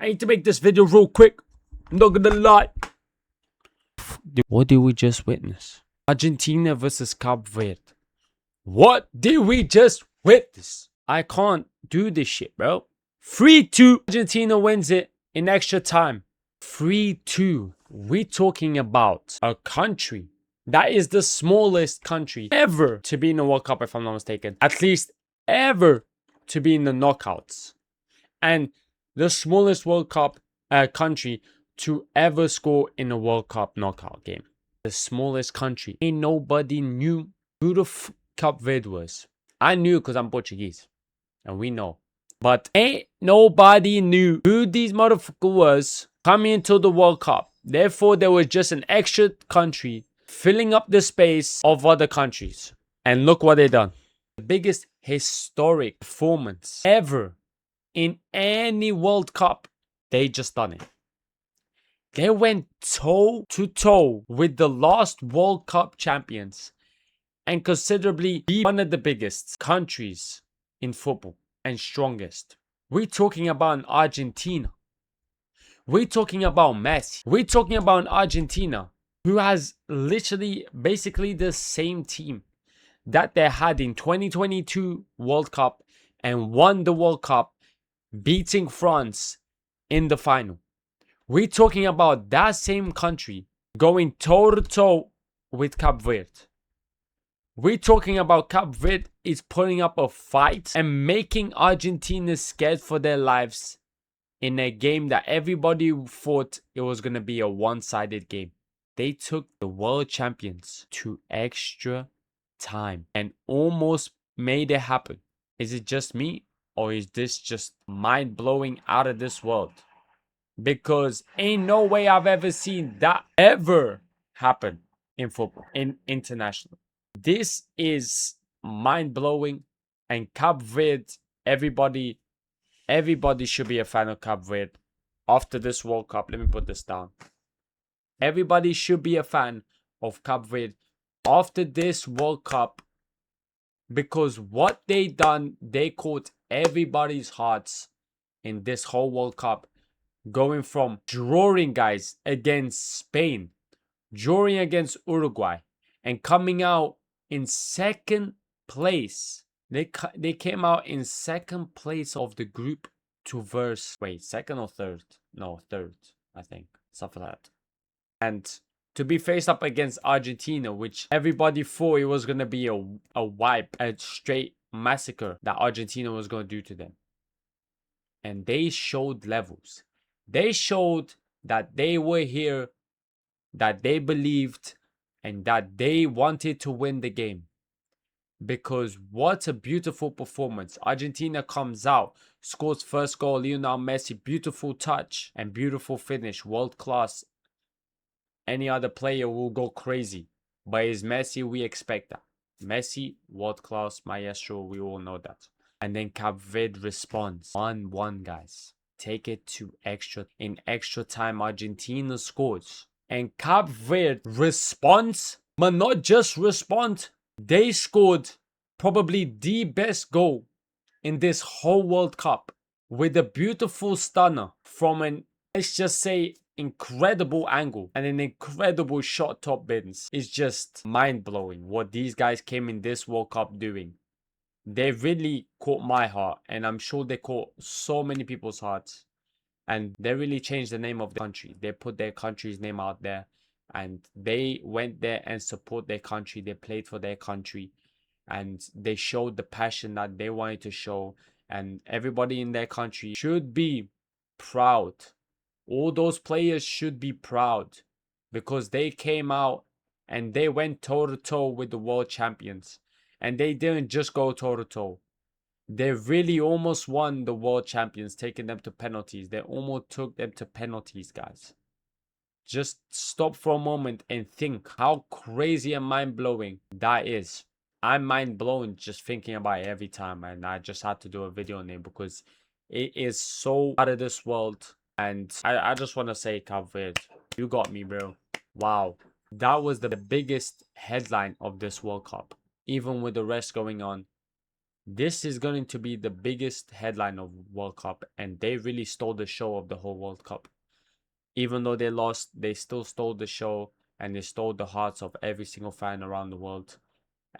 I need to make this video real quick. I'm not gonna lie. What did we just witness? Argentina versus Cape Verde. What did we just witness? I can't do this shit, bro. 3-2. Argentina wins it in extra time. 3-2. We're talking about a country that is the smallest country ever to be in the World Cup, if I'm not mistaken. At least ever to be in the knockouts. And the smallest World Cup country to ever score in a World Cup knockout game. The smallest country. Ain't nobody knew who the Cape Verde was. I knew because I'm Portuguese. And we know. But ain't nobody knew who these motherfuckers was coming into the World Cup. Therefore, there was just an extra country filling up the space of other countries. And look what they done. The biggest historic performance ever in any World Cup. They just done it. They went toe to toe with the last World Cup champions and considerably be one of the biggest countries in football and strongest. We're talking about an Argentina. We're talking about Messi. We're talking about an Argentina who has literally basically the same team that they had in 2022 World Cup and won the World Cup, beating France in the final. We're talking about that same country going toe to toe with Cape Verde. We're talking about Cape Verde is putting up a fight and making Argentina scared for their lives in a game that everybody thought it was going to be a one-sided game. They took the world champions to extra time and almost made it happen. Is it just me, or is this just mind-blowing out of this world? Because ain't no way I've ever seen that ever happen in football, in international. This is mind-blowing, and Cape Verde, everybody should be a fan of Cape Verde after this World Cup. Let me put this down. Everybody should be a fan of Cape Verde after this World Cup, because what they done, they caught everybody's hearts in this whole World Cup, going from drawing guys against Spain, drawing against Uruguay, and coming out in second place. They came out in second place of the group to verse, wait, second or third? No, third, I think, something like that. And to be faced up against Argentina, which everybody thought it was going to be a wipe, a straight massacre that Argentina was going to do to them. And they showed levels. They showed that they were here, that they believed, and that they wanted to win the game. Because what a beautiful performance. Argentina comes out, scores first goal, Lionel Messi, beautiful touch and beautiful finish, world class. Any other player will go crazy. But is Messi, we expect that. Messi, world class, maestro, we all know that. And then Cape Verde responds. 1-1, guys. Take it to extra. In extra time, Argentina scores. And Cape Verde responds, but not just respond. They scored probably the best goal in this whole World Cup with a beautiful stunner from an, let's just say, incredible angle and an incredible shot top bins. It's just mind-blowing what these guys came in this World Cup doing. They really caught my heart, and I'm sure they caught so many people's hearts. And they really changed the name of the country. They put their country's name out there, and they went there and support their country. They played for their country, and they showed the passion that they wanted to show. And everybody in their country should be proud. All those players should be proud, because they came out and they went toe to toe with the world champions. And they didn't just go toe to toe. They really almost won the world champions, taking them to penalties. They almost took them to penalties, guys. Just stop for a moment and think how crazy and mind-blowing that is. I'm mind-blown just thinking about it every time. And I just had to do a video on it because it is so out of this world. And I just want to say, Cape Verde, you got me, bro. Wow. That was the biggest headline of this World Cup. Even with the rest going on, This is going to be the biggest headline of World Cup, and they really stole the show of the whole World Cup. Even though they lost, they still stole the show, and they stole the hearts of every single fan around the world.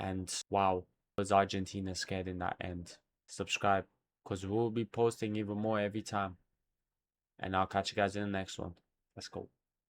And wow, was Argentina scared in that end? Subscribe, because we'll be posting even more every time. And I'll catch you guys in the next one. Let's go.